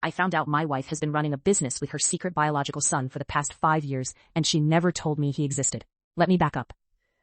I found out my wife has been running a business with her secret biological son for the past 5 years, and she never told me he existed. Let me back up.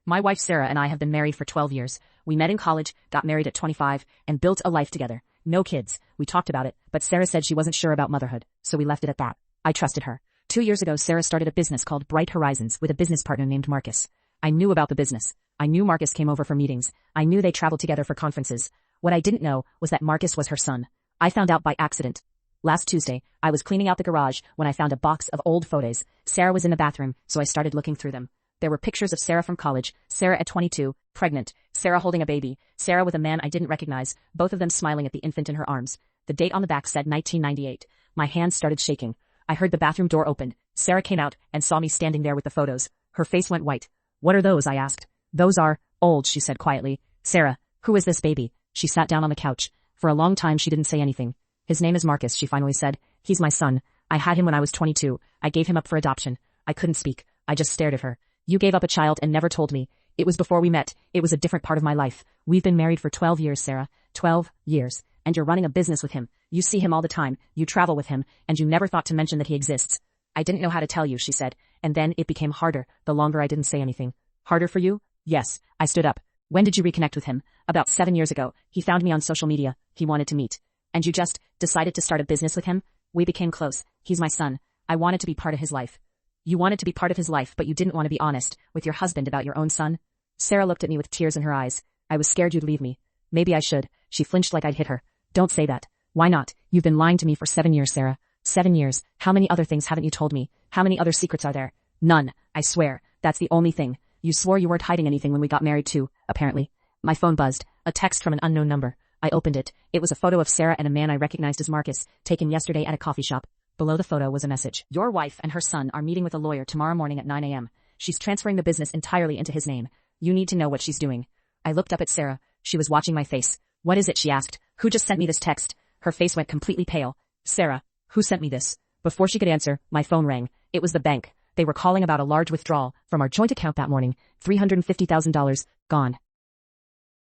My wife Sarah and I have been married for 12 years. We met in college, got married at 25, and built a life together. No kids. We talked about it, but Sarah said she wasn't sure about motherhood, so we left it at that. I trusted her. 2 years ago, Sarah started a business called Bright Horizons with a business partner named Marcus. I knew about the business. I knew Marcus came over for meetings. I knew they traveled together for conferences. What I didn't know was that Marcus was her son. I found out by accident. Last Tuesday, I was cleaning out the garage when I found a box of old photos. Sarah was in the bathroom, so I started looking through them. There were pictures of Sarah from college, Sarah at 22, pregnant, Sarah holding a baby, Sarah with a man I didn't recognize, both of them smiling at the infant in her arms. The date on the back said 1998. My hands started shaking. I heard the bathroom door open. Sarah came out and saw me standing there with the photos. Her face went white. "What are those?" I asked. "Those are old," she said quietly. "Sarah, who is this baby?" She sat down on the couch. For a long time she didn't say anything. "His name is Marcus," she finally said. "He's my son. I had him when I was 22. I gave him up for adoption." I couldn't speak. I just stared at her. "You gave up a child and never told me. It was before we met. It was a different part of my life. We've been married for 12 years, Sarah. 12 years. And you're running a business with him. You see him all the time. You travel with him. And you never thought to mention that he exists." "I didn't know how to tell you," she said. And then it became harder the longer I didn't say anything. "Harder for you?" "Yes." I stood up. "When did you reconnect with him?" "About 7 years ago. He found me on social media. He wanted to meet." "And you just decided to start a business with him?" "We became close. He's my son. I wanted to be part of his life." "You wanted to be part of his life, but you didn't want to be honest with your husband about your own son?" Sarah looked at me with tears in her eyes. "I was scared you'd leave me." "Maybe I should." She flinched like I'd hit her. "Don't say that." "Why not? You've been lying to me for 7 years, Sarah. 7 years. How many other things haven't you told me? How many other secrets are there?" "None. I swear. That's the only thing. You swore you weren't hiding anything when we got married too, apparently." My phone buzzed. A text from an unknown number. I opened it. It was a photo of Sarah and a man I recognized as Marcus, taken yesterday at a coffee shop. Below the photo was a message. "Your wife and her son are meeting with a lawyer tomorrow morning at 9 a.m. She's transferring the business entirely into his name. You need to know what she's doing." I looked up at Sarah. She was watching my face. "What is it?" she asked. "Who just sent me this text?" Her face went completely pale. "Sarah, who sent me this?" Before she could answer, my phone rang. It was the bank. They were calling about a large withdrawal from our joint account that morning. $350,000 gone.